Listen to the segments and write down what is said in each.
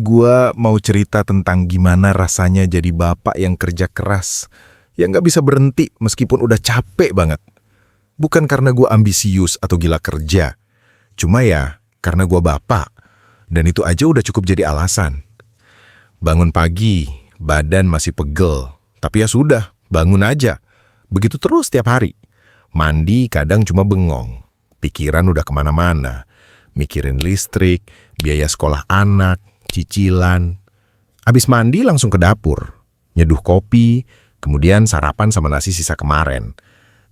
Gua mau cerita tentang gimana rasanya jadi bapak yang kerja keras, yang gak bisa berhenti meskipun udah capek banget. Bukan karena gua ambisius atau gila kerja, cuma ya karena gua bapak, dan itu aja udah cukup jadi alasan. Bangun pagi, badan masih pegel, tapi ya sudah, bangun aja. Begitu terus tiap hari. Mandi kadang cuma bengong, pikiran udah kemana-mana. Mikirin listrik, biaya sekolah anak, cicilan. Abis mandi langsung ke dapur, nyeduh kopi, kemudian sarapan sama nasi sisa kemarin.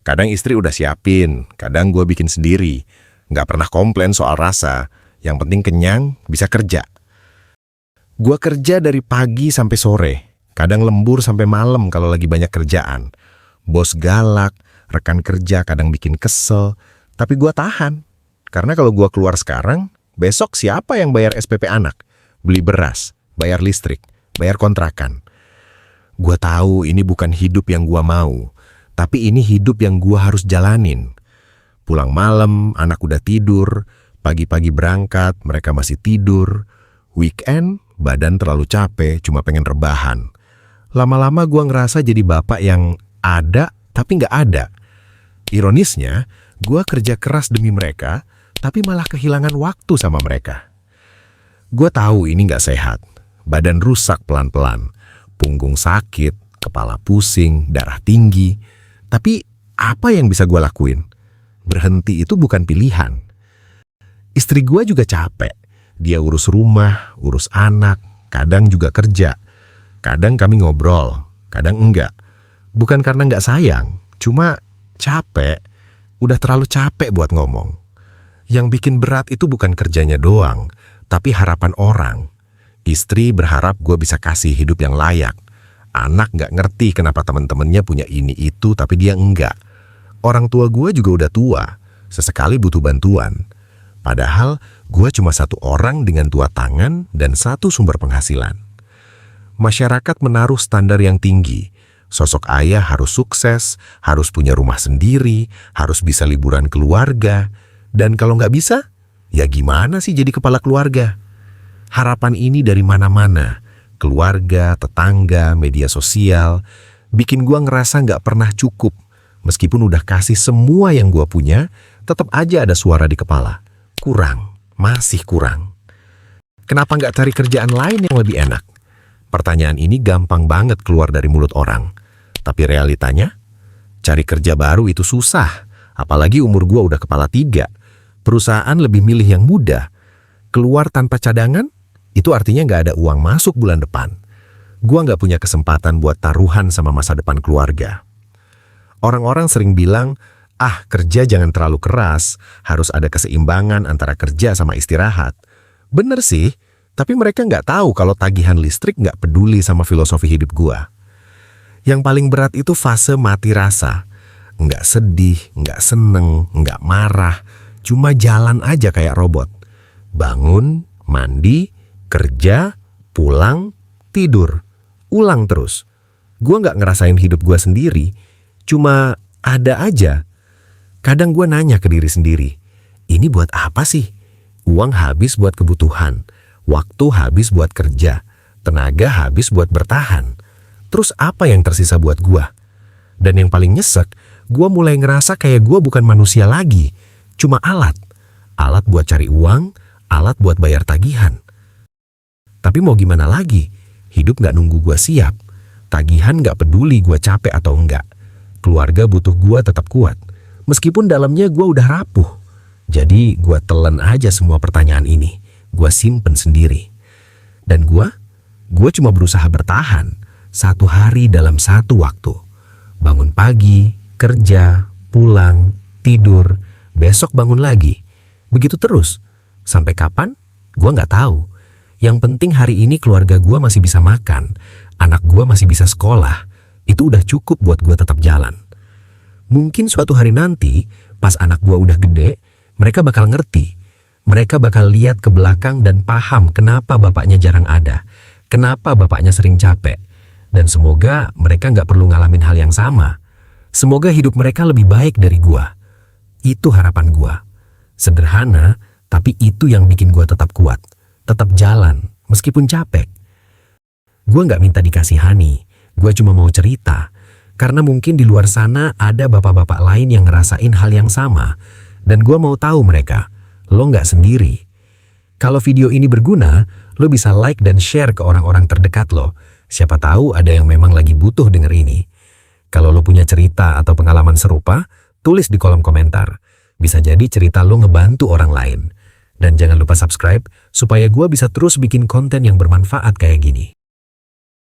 Kadang istri udah siapin, kadang gue bikin sendiri. Nggak pernah komplain soal rasa, yang penting kenyang, bisa kerja. Gue kerja dari pagi sampai sore, kadang lembur sampai malam kalau lagi banyak kerjaan. Bos galak, rekan kerja kadang bikin kesel, tapi gue tahan. Karena kalau gue keluar sekarang, besok siapa yang bayar SPP anak? Beli beras, bayar listrik, bayar kontrakan. Gue tahu ini bukan hidup yang gue mau, tapi ini hidup yang gue harus jalanin. Pulang malam, anak udah tidur, pagi-pagi berangkat, mereka masih tidur. Weekend, badan terlalu capek, cuma pengen rebahan. Lama-lama gue ngerasa jadi bapak yang ada, tapi nggak ada. Ironisnya, gue kerja keras demi mereka, tapi malah kehilangan waktu sama mereka. Gue tahu ini nggak sehat. Badan rusak pelan-pelan, punggung sakit, kepala pusing, darah tinggi. Tapi apa yang bisa gue lakuin? Berhenti itu bukan pilihan. Istri gue juga capek. Dia urus rumah, urus anak, kadang juga kerja. Kadang kami ngobrol, kadang enggak. Bukan karena nggak sayang, cuma capek. Udah terlalu capek buat ngomong. Yang bikin berat itu bukan kerjanya doang, tapi harapan orang. Istri berharap gue bisa kasih hidup yang layak. Anak nggak ngerti kenapa teman-temannya punya ini itu, tapi dia enggak. Orang tua gue juga udah tua, sesekali butuh bantuan. Padahal gue cuma satu orang dengan dua tangan dan satu sumber penghasilan. Masyarakat menaruh standar yang tinggi. Sosok ayah harus sukses, harus punya rumah sendiri, harus bisa liburan keluarga. Dan kalau nggak bisa, ya gimana sih jadi kepala keluarga? Harapan ini dari mana-mana. Keluarga, tetangga, media sosial, bikin gua ngerasa nggak pernah cukup. Meskipun udah kasih semua yang gua punya, tetap aja ada suara di kepala. Kurang, masih kurang. Kenapa nggak cari kerjaan lain yang lebih enak? Pertanyaan ini gampang banget keluar dari mulut orang. Tapi realitanya, cari kerja baru itu susah. Apalagi umur gua udah kepala 3. Perusahaan lebih milih yang muda. Keluar tanpa cadangan, itu artinya nggak ada uang masuk bulan depan. Gua nggak punya kesempatan buat taruhan sama masa depan keluarga. Orang-orang sering bilang, kerja jangan terlalu keras, harus ada keseimbangan antara kerja sama istirahat. Bener sih, tapi mereka nggak tahu kalau tagihan listrik nggak peduli sama filosofi hidup gua. Yang paling berat itu fase mati rasa. Nggak sedih, nggak seneng, nggak marah, cuma jalan aja kayak robot. Bangun, mandi, kerja, pulang, tidur, ulang terus. Gua nggak ngerasain hidup gua sendiri, cuma ada aja. Kadang gua nanya ke diri sendiri, ini buat apa sih? Uang habis buat kebutuhan, waktu habis buat kerja, tenaga habis buat bertahan. Terus apa yang tersisa buat gua? Dan yang paling nyesek, gua mulai ngerasa kayak gua bukan manusia lagi, cuma alat. Alat buat cari uang, alat buat bayar tagihan. Tapi mau gimana lagi? Hidup gak nunggu gua siap. Tagihan gak peduli gua capek atau enggak. Keluarga butuh gua tetap kuat. Meskipun dalamnya gua udah rapuh. Jadi gua telan aja semua pertanyaan ini. Gua simpen sendiri. Dan gua cuma berusaha bertahan. Satu hari dalam satu waktu. Bangun pagi, kerja, pulang, tidur, besok bangun lagi. Begitu terus. Sampai kapan? Gua nggak tahu. Yang penting hari ini keluarga gua masih bisa makan. Anak gua masih bisa sekolah. Itu udah cukup buat gua tetap jalan. Mungkin suatu hari nanti, pas anak gua udah gede, mereka bakal ngerti. Mereka bakal lihat ke belakang dan paham kenapa bapaknya jarang ada. Kenapa bapaknya sering capek. Dan semoga mereka nggak perlu ngalamin hal yang sama. Semoga hidup mereka lebih baik dari gua. Itu harapan gua. Sederhana, tapi itu yang bikin gua tetap kuat. Tetap jalan, meskipun capek. Gue nggak minta dikasihani, gue cuma mau cerita. Karena mungkin di luar sana ada bapak-bapak lain yang ngerasain hal yang sama. Dan gue mau tahu mereka, lo nggak sendiri. Kalau video ini berguna, lo bisa like dan share ke orang-orang terdekat lo. Siapa tahu ada yang memang lagi butuh denger ini. Kalau lo punya cerita atau pengalaman serupa, tulis di kolom komentar. Bisa jadi cerita lo ngebantu orang lain. Dan jangan lupa subscribe supaya gue bisa terus bikin konten yang bermanfaat kayak gini.